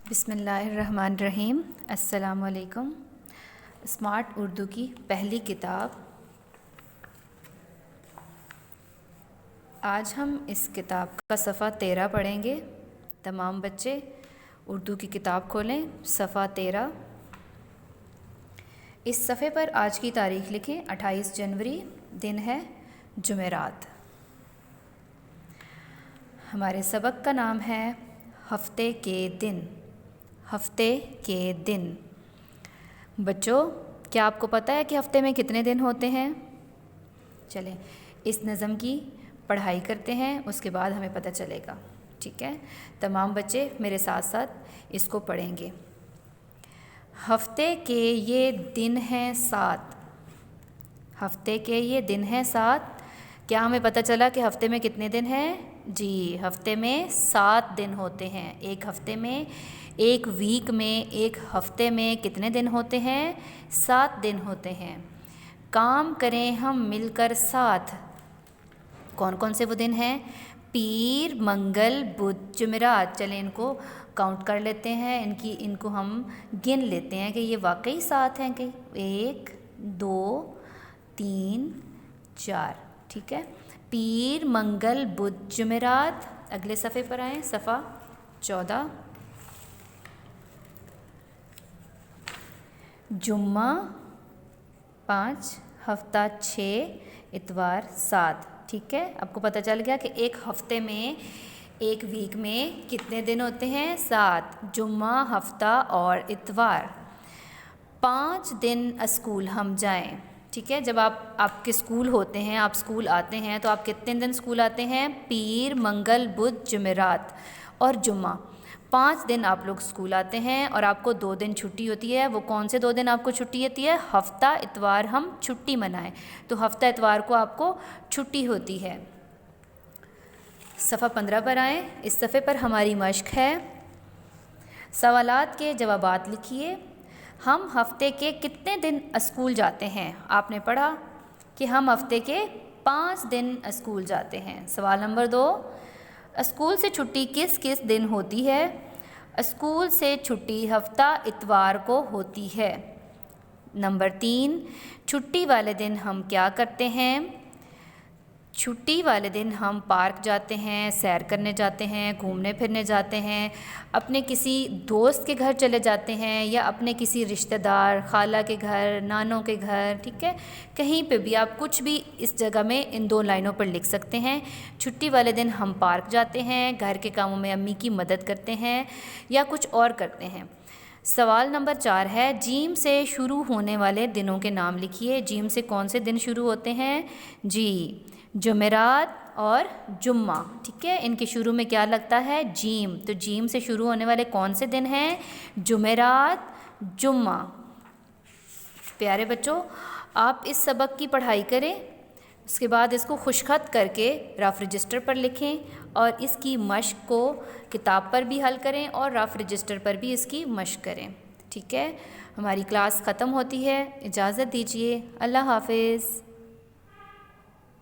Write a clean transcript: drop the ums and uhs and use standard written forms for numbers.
بسم اللہ الرحمن الرحیم۔ السلام علیکم۔ اسمارٹ اردو کی پہلی کتاب۔ آج ہم اس کتاب کا صفحہ 13 پڑھیں گے۔ تمام بچے اردو کی کتاب کھولیں، صفحہ 13۔ اس صفحے پر آج کی تاریخ لکھیں، 28 جنوری، دن ہے جمعرات۔ ہمارے سبق کا نام ہے ہفتے کے دن۔ ہفتے کے دن۔ بچوں، کیا آپ کو پتہ ہے کہ ہفتے میں کتنے دن ہوتے ہیں؟ چلیں اس نظم کی پڑھائی کرتے ہیں، اس کے بعد ہمیں پتہ چلے گا، ٹھیک ہے؟ تمام بچے میرے ساتھ ساتھ اس کو پڑھیں گے۔ ہفتے کے یہ دن ہیں 7۔ ہفتے کے یہ دن ہیں 7۔ کیا ہمیں پتہ چلا کہ ہفتے میں کتنے دن ہیں؟ جی، ہفتے میں 7 دن ہوتے ہیں۔ ایک ہفتے میں، ایک ویک میں، ایک ہفتے میں کتنے دن ہوتے ہیں؟ 7 دن ہوتے ہیں۔ کام کریں ہم مل کر ساتھ۔ کون کون سے وہ دن ہیں؟ پیر، منگل، بدھ، جمعرات۔ چلیں ان کو کاؤنٹ کر لیتے ہیں، ان کو ہم گن لیتے ہیں کہ یہ واقعی 7 ہیں کہ 1 2 3 4، ٹھیک ہے؟ پیر، منگل، بدھ، جمعرات۔ اگلے صفحے پر آئیں، صفحہ 14۔ جمعہ 5، ہفتہ 6، اتوار 7، ٹھیک ہے؟ آپ کو پتہ چل گیا کہ ایک ہفتے میں، ایک ویک میں کتنے دن ہوتے ہیں؟ 7۔ جمعہ، ہفتہ اور اتوار۔ 5 دن اسکول ہم جائیں، ٹھیک ہے؟ جب آپ کے اسکول ہوتے ہیں، آپ اسکول آتے ہیں تو آپ کتنے دن اسکول آتے ہیں؟ پیر، منگل، بدھ، جمعرات اور جمعہ۔ 5 دن آپ لوگ اسکول آتے ہیں اور آپ کو 2 دن چھٹی ہوتی ہے۔ وہ کون سے 2 دن آپ کو چھٹی ہوتی ہے؟ ہفتہ اتوار ہم چھٹی منائیں، تو ہفتہ اتوار کو آپ کو چھٹی ہوتی ہے۔ صفحہ 15 پر آئیں۔ اس صفحے پر ہماری مشق ہے، سوالات کے جوابات لکھیے۔ ہم ہفتے کے کتنے دن اسکول جاتے ہیں؟ آپ نے پڑھا کہ ہم ہفتے کے 5 دن اسکول جاتے ہیں۔ سوال نمبر 2، اسکول سے چھٹی کس کس دن ہوتی ہے؟ اسکول سے چھٹی ہفتہ اتوار کو ہوتی ہے۔ نمبر 3، چھٹی والے دن ہم کیا کرتے ہیں؟ چھٹی والے دن ہم پارک جاتے ہیں، سیر کرنے جاتے ہیں، گھومنے پھرنے جاتے ہیں، اپنے کسی دوست کے گھر چلے جاتے ہیں یا اپنے کسی رشتہ دار، خالہ کے گھر، نانوں کے گھر، ٹھیک ہے؟ کہیں پہ بھی آپ کچھ بھی اس جگہ میں ان 2 لائنوں پر لکھ سکتے ہیں۔ چھٹی والے دن ہم پارک جاتے ہیں، گھر کے کاموں میں امی کی مدد کرتے ہیں یا کچھ اور کرتے ہیں۔ سوال نمبر 4 ہے، جیم سے شروع ہونے والے دنوں کے نام لکھیے۔ جیم سے کون سے دن شروع ہوتے ہیں؟ جی، جمعرات اور جمعہ، ٹھیک ہے؟ ان کے شروع میں کیا لگتا ہے؟ جیم۔ تو جیم سے شروع ہونے والے کون سے دن ہیں؟ جمعرات، جمعہ۔ پیارے بچوں، آپ اس سبق کی پڑھائی کریں، اس کے بعد اس کو خوش خط کر کے رف رجسٹر پر لکھیں اور اس کی مشق کو کتاب پر بھی حل کریں اور رف رجسٹر پر بھی اس کی مشق کریں، ٹھیک ہے؟ ہماری کلاس ختم ہوتی ہے، اجازت دیجیے، اللہ حافظ۔